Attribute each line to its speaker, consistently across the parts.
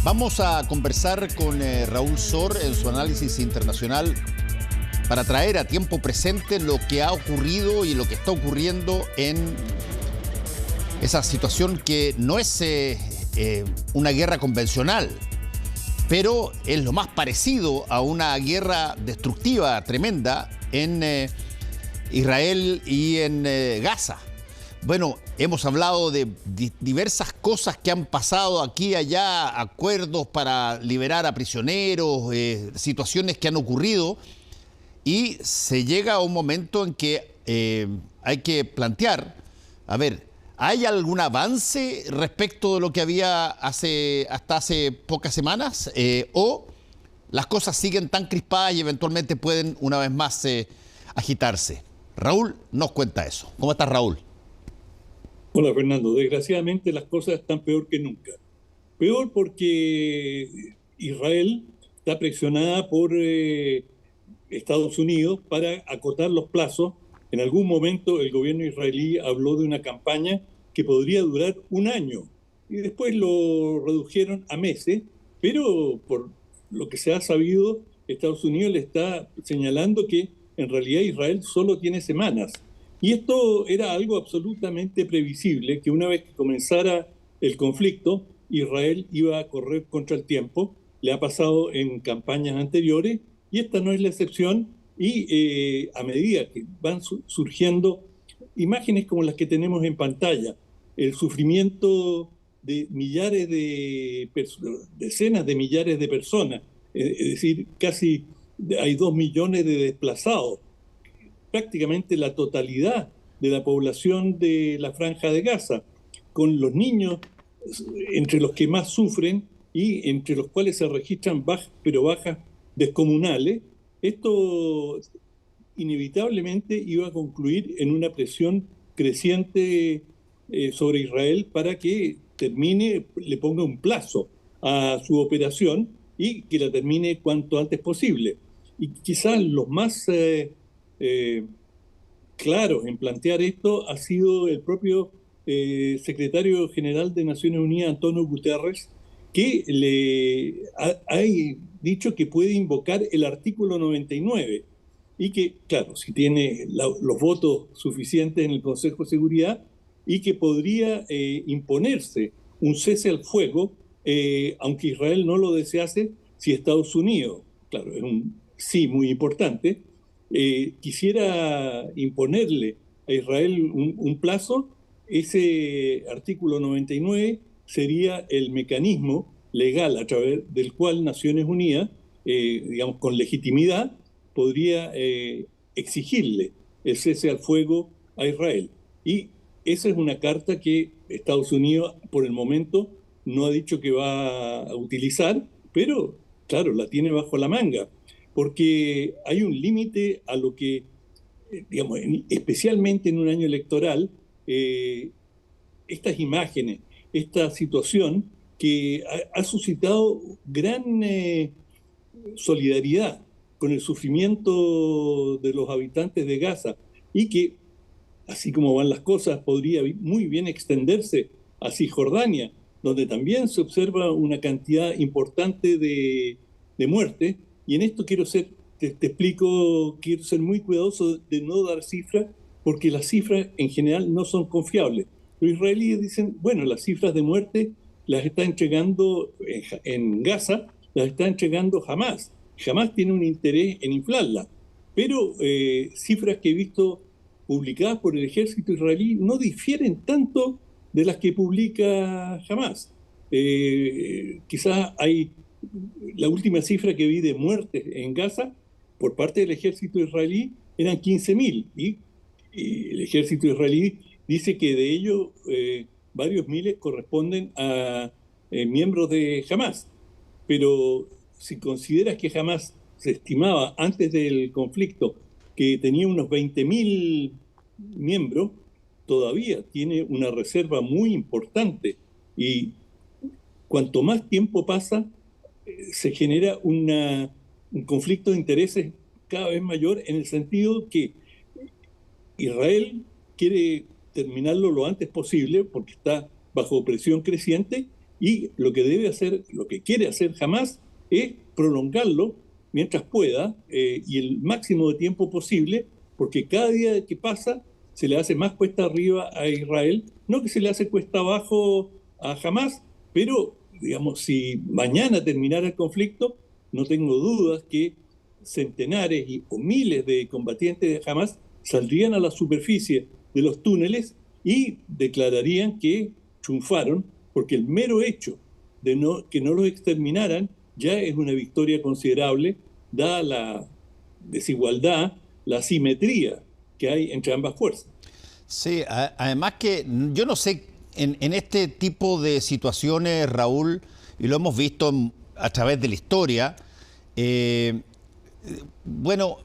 Speaker 1: Vamos a conversar con Raúl Sor en su análisis internacional para traer a tiempo presente lo que ha ocurrido y lo que está ocurriendo en esa situación que no es una guerra convencional, pero es lo más parecido a una guerra destructiva tremenda en Israel y en Gaza. Bueno, hemos hablado de diversas cosas que han pasado aquí y allá, acuerdos para liberar a prisioneros, situaciones que han ocurrido, y se llega a un momento en que hay que plantear, a ver, ¿hay algún avance respecto de lo que había hasta hace pocas semanas? ¿O las cosas siguen tan crispadas y eventualmente pueden una vez más agitarse? Raúl nos cuenta eso. ¿Cómo estás, Raúl?
Speaker 2: Hola, Fernando. Desgraciadamente las cosas están peor que nunca. Peor porque Israel está presionada por Estados Unidos para acotar los plazos. En algún momento el gobierno israelí habló de una campaña que podría durar un año y después lo redujeron a meses, pero por lo que se ha sabido, Estados Unidos le está señalando que en realidad Israel solo tiene semanas. Y esto era algo absolutamente previsible, que una vez que comenzara el conflicto, Israel iba a correr contra el tiempo. Le ha pasado en campañas anteriores y esta no es la excepción. Y a medida que van surgiendo imágenes como las que tenemos en pantalla, el sufrimiento de millares de decenas de millares de personas, es decir, casi hay 2 millones de desplazados, prácticamente la totalidad de la población de la Franja de Gaza, con los niños entre los que más sufren y entre los cuales se registran bajas descomunales. Esto inevitablemente iba a concluir en una presión creciente sobre Israel para que termine, le ponga un plazo a su operación y que la termine cuanto antes posible. Y quizás los más claros en plantear esto ha sido el propio secretario general de Naciones Unidas, Antonio Guterres, que le ha dicho que puede invocar el artículo 99 y que, claro, si tiene los votos suficientes en el Consejo de Seguridad, y que podría imponerse un cese al fuego, aunque Israel no lo desease, si Estados Unidos, claro, es un sí muy importante, quisiera imponerle a Israel un plazo. Ese artículo 99 sería el mecanismo legal a través del cual Naciones Unidas, digamos, con legitimidad, podría exigirle el cese al fuego a Israel. Y esa es una carta que Estados Unidos, por el momento, no ha dicho que va a utilizar, pero, claro, la tiene bajo la manga, porque hay un límite a lo que, digamos, especialmente en un año electoral, estas imágenes, esta situación que ha suscitado gran solidaridad con el sufrimiento de los habitantes de Gaza y que, así como van las cosas, podría muy bien extenderse a Cisjordania, donde también se observa una cantidad importante de muertes. Y en esto te explico, quiero ser muy cuidadoso de no dar cifras, porque las cifras en general no son confiables. Los israelíes dicen, bueno, las cifras de muerte las está entregando en Gaza, las está entregando Hamás. Hamás tiene un interés en inflarla, pero cifras que he visto publicadas por el ejército israelí no difieren tanto de las que publica Hamás. Quizás hay la última cifra que vi de muertes en Gaza por parte del ejército israelí eran 15.000 y el ejército israelí dice que de ellos varios miles corresponden a miembros de Hamás. Pero si consideras que Hamás se estimaba antes del conflicto que tenía unos 20.000 miembros, todavía tiene una reserva muy importante y cuanto más tiempo pasa, se genera un conflicto de intereses cada vez mayor, en el sentido que Israel quiere terminarlo lo antes posible porque está bajo presión creciente y lo que debe hacer, lo que quiere hacer Hamás es prolongarlo mientras pueda y el máximo de tiempo posible, porque cada día que pasa se le hace más cuesta arriba a Israel, no que se le hace cuesta abajo a Hamás, pero digamos, si mañana terminara el conflicto, no tengo dudas que centenares o miles de combatientes de Hamás saldrían a la superficie de los túneles y declararían que triunfaron, porque el mero hecho de que no los exterminaran ya es una victoria considerable, dada la desigualdad, la asimetría que hay entre ambas fuerzas.
Speaker 1: Sí, además que yo no sé, en este tipo de situaciones, Raúl, y lo hemos visto a través de la historia, bueno,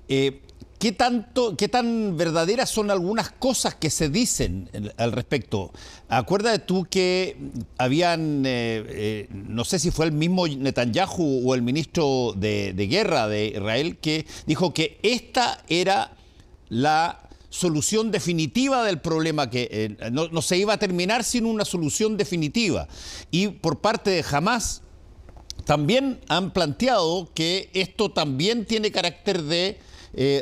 Speaker 1: ¿qué tan verdaderas son algunas cosas que se dicen al respecto? Acuérdate tú que habían, no sé si fue el mismo Netanyahu o el ministro de Guerra de Israel, que dijo que esta era la solución definitiva del problema, que no se iba a terminar sin una solución definitiva. Y por parte de Hamás también han planteado que esto también tiene carácter de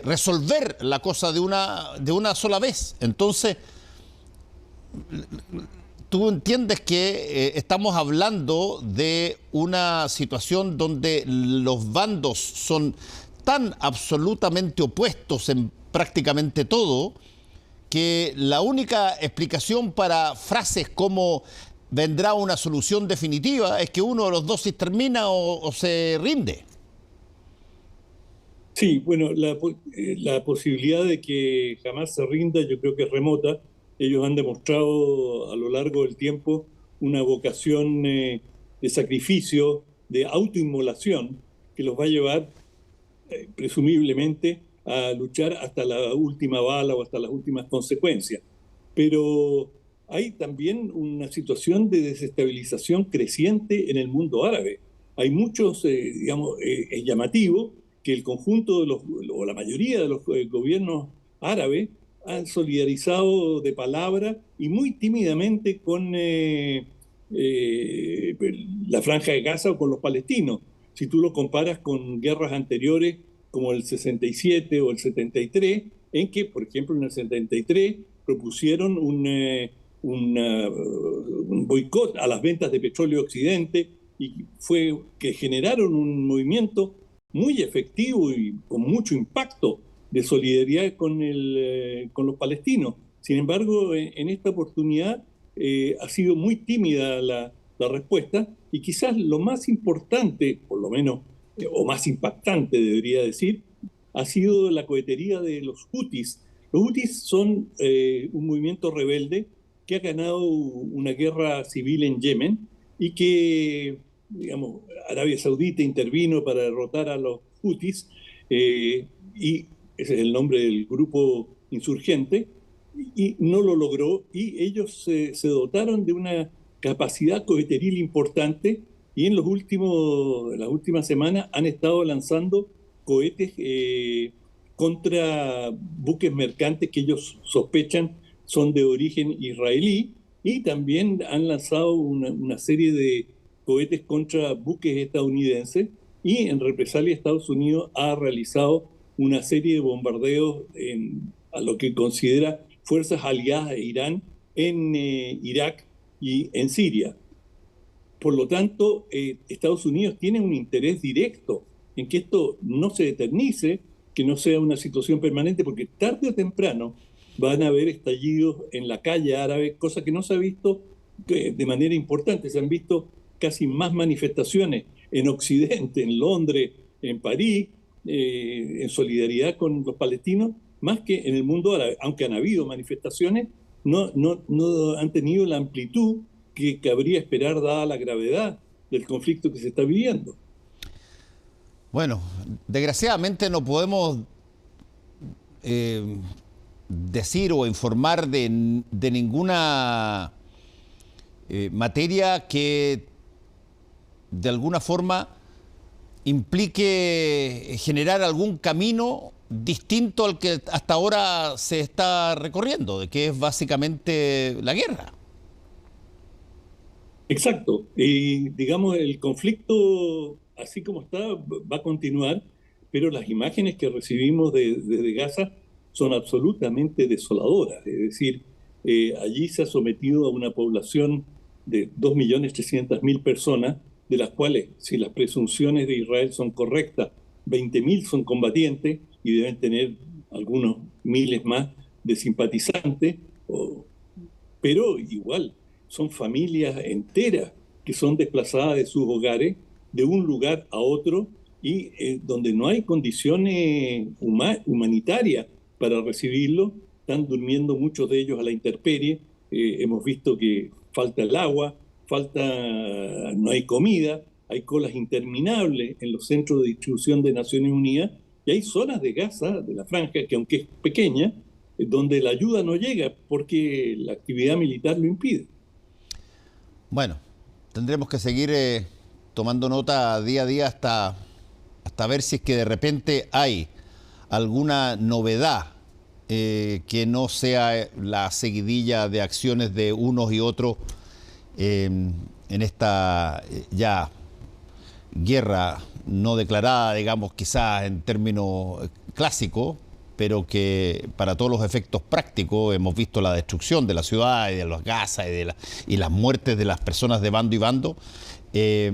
Speaker 1: resolver la cosa de una sola vez. Entonces, tú entiendes que estamos hablando de una situación donde los bandos son tan absolutamente opuestos en prácticamente todo, que la única explicación para frases como vendrá una solución definitiva es que uno de los dos se termina o se rinde.
Speaker 2: Sí, bueno, la posibilidad de que jamás se rinda yo creo que es remota. Ellos han demostrado a lo largo del tiempo una vocación de sacrificio, de autoinmolación, que los va a llevar presumiblemente a luchar hasta la última bala o hasta las últimas consecuencias. Pero hay también una situación de desestabilización creciente en el mundo árabe. Hay muchos, digamos, es llamativo que el conjunto de o la mayoría de los gobiernos árabes han solidarizado de palabra y muy tímidamente con la Franja de Gaza o con los palestinos. Si tú lo comparas con guerras anteriores como el 67 o el 73, en que, por ejemplo, en el 73 propusieron un boicot a las ventas de petróleo a Occidente y fue que generaron un movimiento muy efectivo y con mucho impacto de solidaridad con los palestinos. Sin embargo, en esta oportunidad ha sido muy tímida la respuesta y quizás lo más importante, por lo menos, o más impactante debería decir, ha sido la cohetería de los hutis. Los hutis son un movimiento rebelde que ha ganado una guerra civil en Yemen y que, digamos, Arabia Saudita intervino para derrotar a los hutis y ese es el nombre del grupo insurgente y no lo logró y ellos se dotaron de una capacidad coheteril importante y en las últimas semanas han estado lanzando cohetes contra buques mercantes que ellos sospechan son de origen israelí y también han lanzado una serie de cohetes contra buques estadounidenses y en represalia Estados Unidos ha realizado una serie de bombardeos a lo que considera fuerzas aliadas de Irán en Irak y en Siria. Por lo tanto, Estados Unidos tiene un interés directo en que esto no se eternice, que no sea una situación permanente, porque tarde o temprano van a haber estallidos en la calle árabe, cosa que no se ha visto de manera importante. Se han visto casi más manifestaciones en Occidente, en Londres, en París, en solidaridad con los palestinos, más que en el mundo árabe. Aunque han habido manifestaciones, no han tenido la amplitud que cabría esperar dada la gravedad del conflicto que se está viviendo.
Speaker 1: Bueno, desgraciadamente no podemos decir o informar de ninguna materia que de alguna forma implique generar algún camino distinto al que hasta ahora se está recorriendo, de que es básicamente la guerra.
Speaker 2: Exacto. Y digamos, el conflicto, así como está, va a continuar, pero las imágenes que recibimos desde Gaza son absolutamente desoladoras. Es decir, allí se ha sometido a una población de 2.300.000 personas, de las cuales, si las presunciones de Israel son correctas, 20.000 son combatientes y deben tener algunos miles más de simpatizantes, pero igual son familias enteras que son desplazadas de sus hogares de un lugar a otro y donde no hay condiciones humanitarias para recibirlo. Están durmiendo muchos de ellos a la intemperie. Hemos visto que falta el agua, no hay comida, hay colas interminables en los centros de distribución de Naciones Unidas y hay zonas de Gaza, de la franja, que aunque es pequeña, donde la ayuda no llega porque la actividad militar lo impide.
Speaker 1: Bueno, tendremos que seguir tomando nota día a día hasta ver si es que de repente hay alguna novedad que no sea la seguidilla de acciones de unos y otros en esta ya guerra no declarada, digamos, quizás en términos clásicos, pero que para todos los efectos prácticos hemos visto la destrucción de la ciudad y de las Gaza y las muertes de las personas de bando y bando. Eh,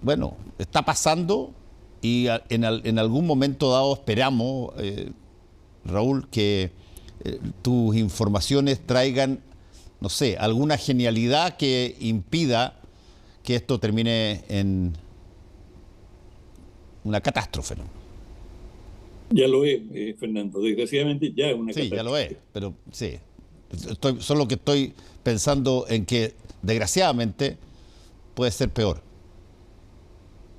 Speaker 1: bueno, está pasando y en algún momento dado esperamos, Raúl, que tus informaciones traigan, no sé, alguna genialidad que impida que esto termine en una catástrofe, ¿no?
Speaker 2: Ya lo es, Fernando. Desgraciadamente ya es una
Speaker 1: Sí, ya lo es,
Speaker 2: catástrofe.
Speaker 1: pero sí. Solo que estoy pensando en que, desgraciadamente, puede ser peor.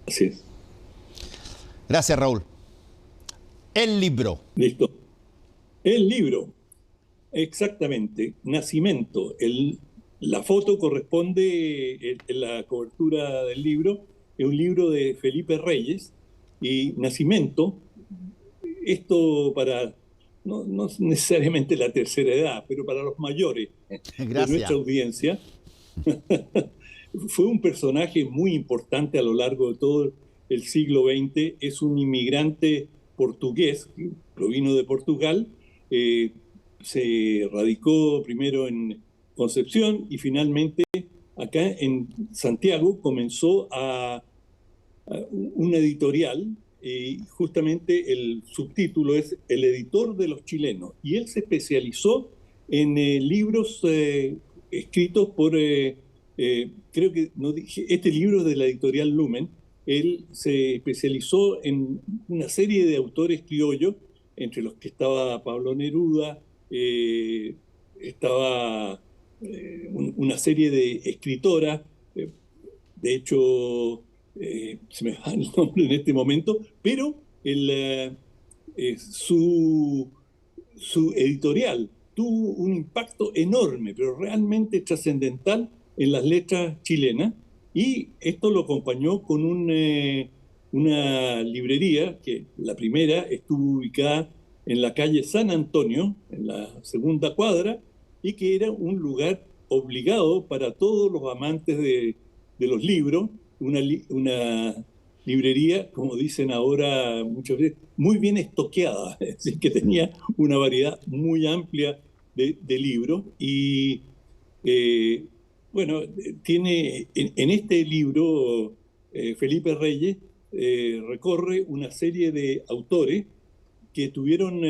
Speaker 2: Así es.
Speaker 1: Gracias, Raúl. El libro.
Speaker 2: Listo. El libro, exactamente. Nacimiento. La foto corresponde en la cobertura del libro. Es un libro de Felipe Reyes y Nacimiento. Esto para, no necesariamente la tercera edad, pero para los mayores de nuestra
Speaker 1: Gracias.
Speaker 2: audiencia, fue un personaje muy importante a lo largo de todo el siglo XX. Es un inmigrante portugués, que provino de Portugal, eh, se radicó primero en Concepción y finalmente acá en Santiago comenzó una editorial. Justamente el subtítulo es El editor de los chilenos, y él se especializó en libros escritos por, creo que no dije, este libro es de la editorial Lumen. Él se especializó en una serie de autores criollos, entre los que estaba Pablo Neruda, estaba una serie de escritoras, de hecho, se me va el nombre en este momento, pero su, su editorial tuvo un impacto enorme, pero realmente trascendental en las letras chilenas, y esto lo acompañó con una librería que la primera estuvo ubicada en la calle San Antonio, en la segunda cuadra, y que era un lugar obligado para todos los amantes de los libros, una librería, como dicen ahora muchas veces, muy bien estoqueada, es decir, que tenía una variedad muy amplia de libros. Y bueno, tiene en este libro, Felipe Reyes recorre una serie de autores que tuvieron,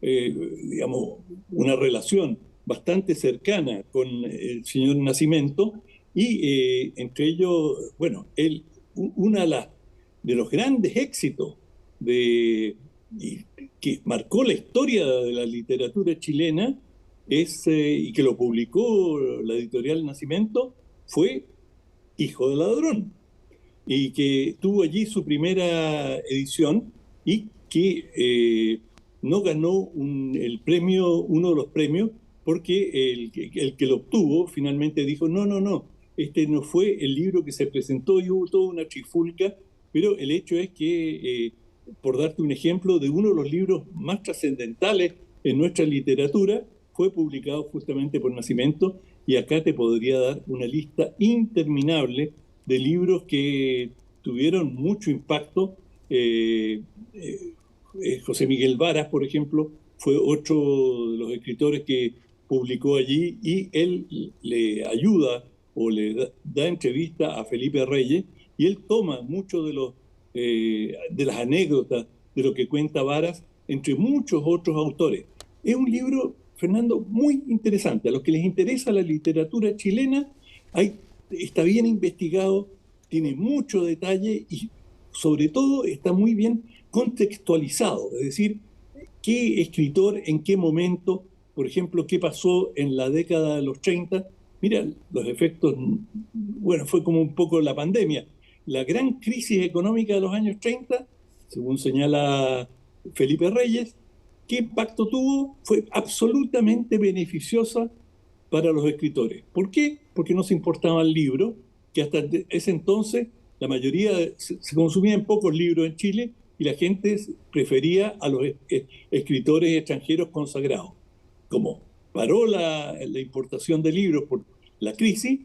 Speaker 2: digamos, una relación bastante cercana con el señor Nacimiento, y entre ellos, bueno, uno de los grandes éxitos y que marcó la historia de la literatura chilena y que lo publicó la editorial Nacimiento, fue Hijo del Ladrón, y que tuvo allí su primera edición y que no ganó el premio, uno de los premios, porque el que lo obtuvo finalmente dijo, no, no, no, este no fue el libro que se presentó, y hubo toda una trifulca, pero el hecho es que, por darte un ejemplo de uno de los libros más trascendentales en nuestra literatura, fue publicado justamente por Nacimiento, y acá te podría dar una lista interminable de libros que tuvieron mucho impacto. José Miguel Varas, por ejemplo, fue otro de los escritores que publicó allí, y él le ayuda o le da entrevista a Felipe Reyes, y él toma mucho de las anécdotas de lo que cuenta Varas, entre muchos otros autores. Es un libro, Fernando, muy interesante. A los que les interesa la literatura chilena, está bien investigado, tiene mucho detalle y sobre todo está muy bien contextualizado. Es decir, qué escritor, en qué momento, por ejemplo, qué pasó en la década de los 30. Mira, los efectos, bueno, fue como un poco la pandemia. La gran crisis económica de los años 30, según señala Felipe Reyes, ¿qué impacto tuvo? Fue absolutamente beneficiosa para los escritores. ¿Por qué? Porque no se importaban libros, que hasta ese entonces la mayoría se consumían pocos libros en Chile, y la gente prefería a los escritores extranjeros consagrados. Como paró la importación de libros por la crisis,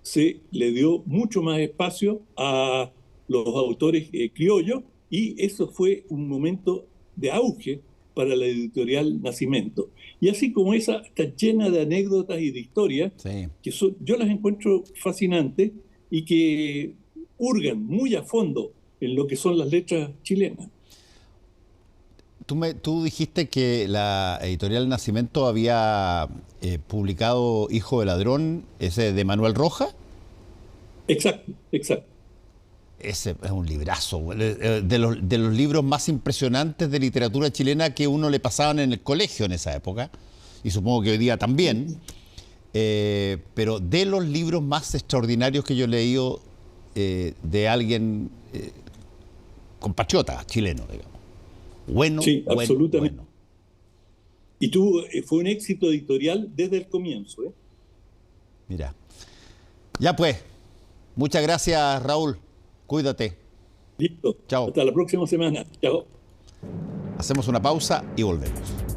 Speaker 2: se le dio mucho más espacio a los autores criollos, y eso fue un momento de auge para la editorial Nacimiento. Y así como esa está llena de anécdotas y de historias,
Speaker 1: Sí.
Speaker 2: que yo las encuentro fascinantes y que hurgan muy a fondo en lo que son las letras chilenas.
Speaker 1: Tú dijiste que la editorial Nacimiento había publicado Hijo de Ladrón, ese de Manuel Rojas.
Speaker 2: Exacto, exacto.
Speaker 1: Ese es un librazo, de los libros más impresionantes de literatura chilena que uno le pasaban en el colegio en esa época, y supongo que hoy día también, pero de los libros más extraordinarios que yo he leído de alguien compatriota chileno, digamos. Bueno,
Speaker 2: Sí,
Speaker 1: bueno,
Speaker 2: absolutamente.
Speaker 1: bueno.
Speaker 2: Y fue un éxito editorial desde el comienzo, ¿eh?
Speaker 1: Mira. Ya pues, muchas gracias, Raúl. Cuídate.
Speaker 2: Listo.
Speaker 1: Chao.
Speaker 2: Hasta la próxima semana. Chao.
Speaker 1: Hacemos una pausa y volvemos.